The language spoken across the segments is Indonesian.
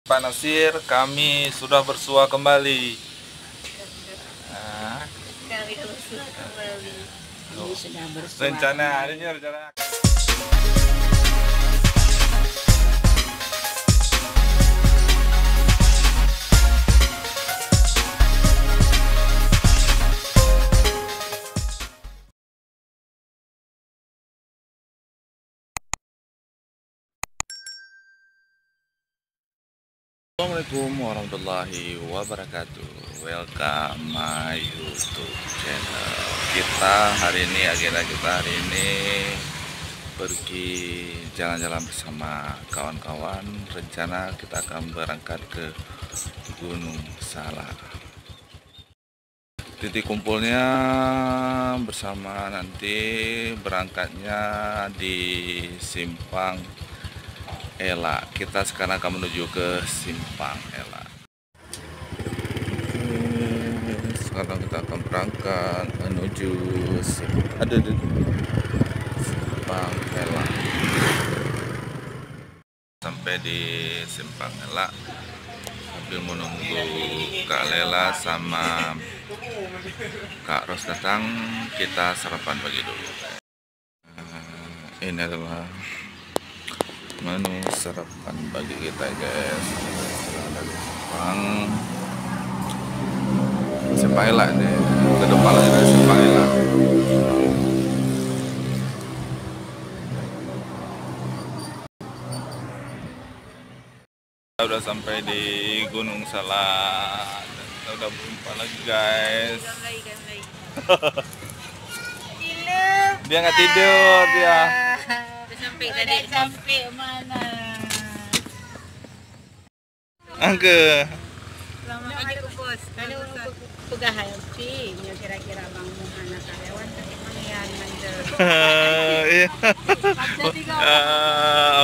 Pak Nasir, kami sudah bersua kembali. Kami bersua kembali. Ini sudah bersua. Rencana harinya rencana. Assalamualaikum warahmatullahi wabarakatuh. Welcome my YouTube channel. Agenda kita hari ini pergi jalan-jalan bersama kawan-kawan. Rencana kita akan berangkat ke Gunung Salak. Titik kumpulnya bersama nanti berangkatnya di Simpang Ela. Kita sekarang akan menuju ke Simpang Ela. Sekarang kita akan berangkat menuju Simpang Ela. Sampai di Simpang Ela sambil menunggu Kak Lela sama Kak Ros datang, kita sarapan pagi dulu. Ini adalah menu sarapan bagi kita, guys. Simpang Ela nih, ke depan lagi dari Simpang Ela. Kita udah sampai di Gunung Salak. Kita udah berjumpa lagi, guys. Dia nggak tidur dia. Sampai mana? Angke. Selamat pagi bos. Kalau pegahan sih, kira-kira bang anak karyawan tapi pangian manja.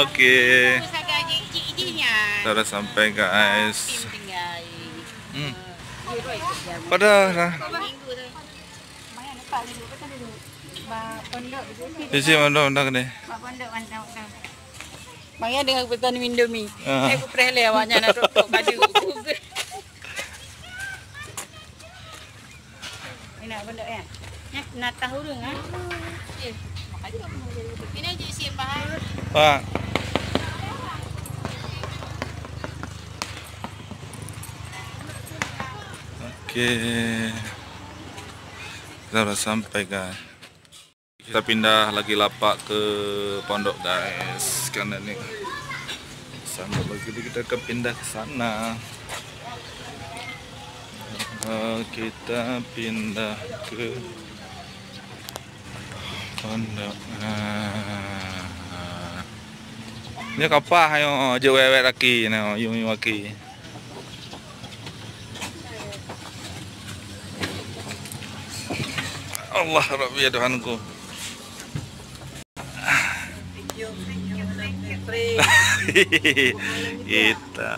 Oke. Sudah sampai, guys. Padahal isi mandok deh. Makanya dengan petan Indomie. Aku pernah lewatnya nak duduk baju. Enak benda ya. Nak tahu dengan. Ini aja siapa? Pak. Oke. Kita udah sampai, guys. Kita pindah lagi lapak ke pondok, guys, karena ini sama begitu kita pindah ke sana. Kita pindah ke pondok. Ini kapah yo je wewe laki no yumi waki. Allah Rabbi ya Tuhanku. Kita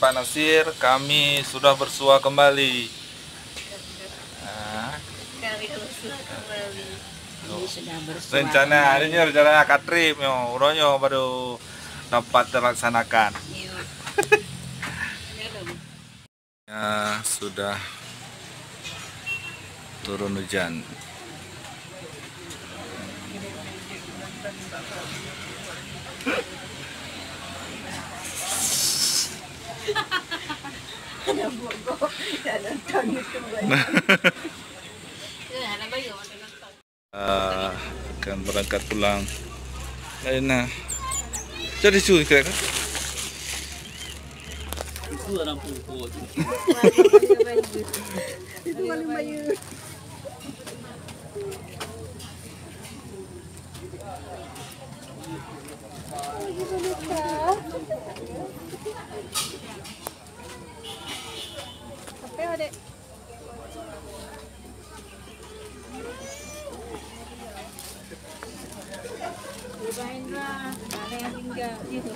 Pak Nasir, kami sudah bersua kembali. Kami bersua kembali. Ini sudah bersua. Rencana harinya rencana katrip yo, uronyo baru dapat terlaksanakan. Ya, sudah turun hujan. Akan berangkat pulang. Nah, jadi cuy kan? Itu orang pukul. Itu malu bayu. Apa ya, Dek?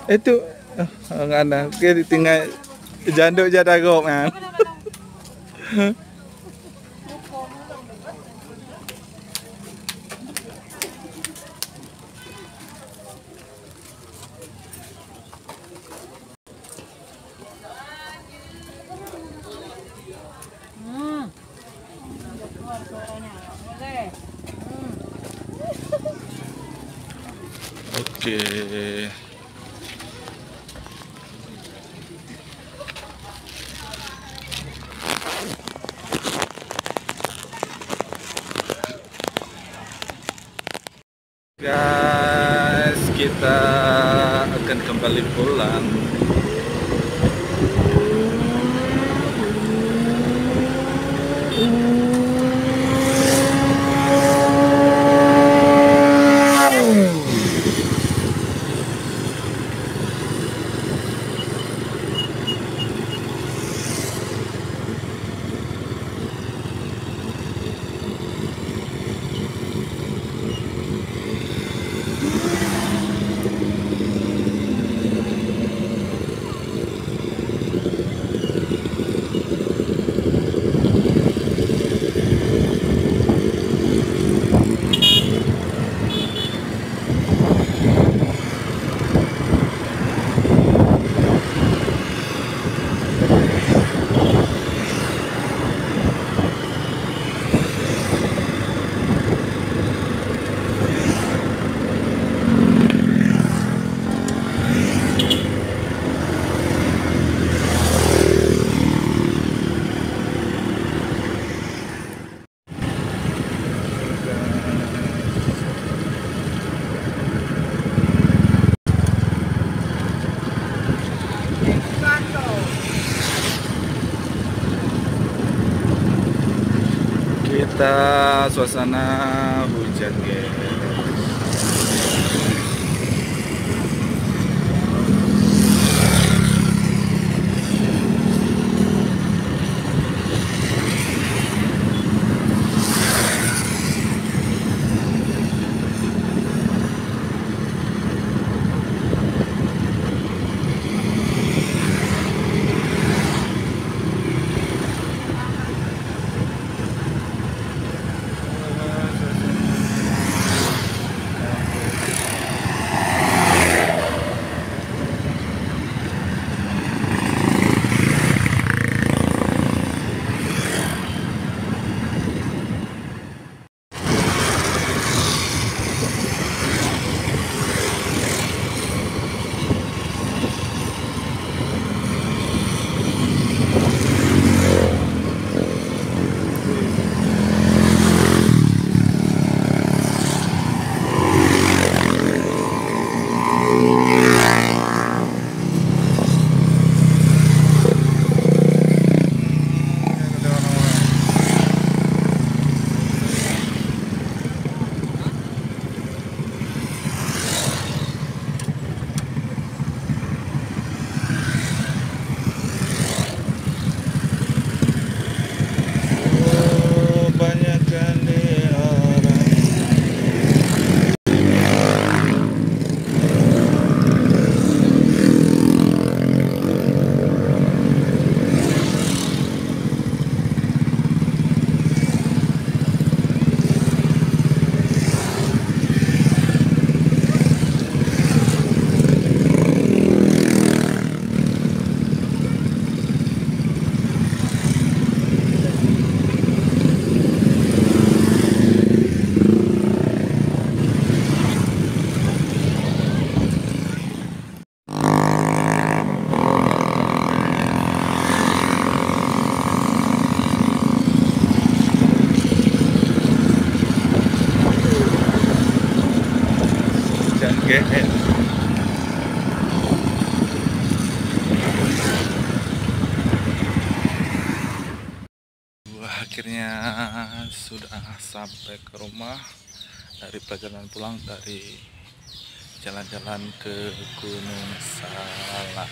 Itu ngana ke tinggal janduk jadagok kan. Boleh. Oke. Guys, kita akan kembali pulang. Kita suasana hujan, guys. Akhirnya sudah sampai ke rumah dari perjalanan pulang dari jalan-jalan ke Gunung Salak.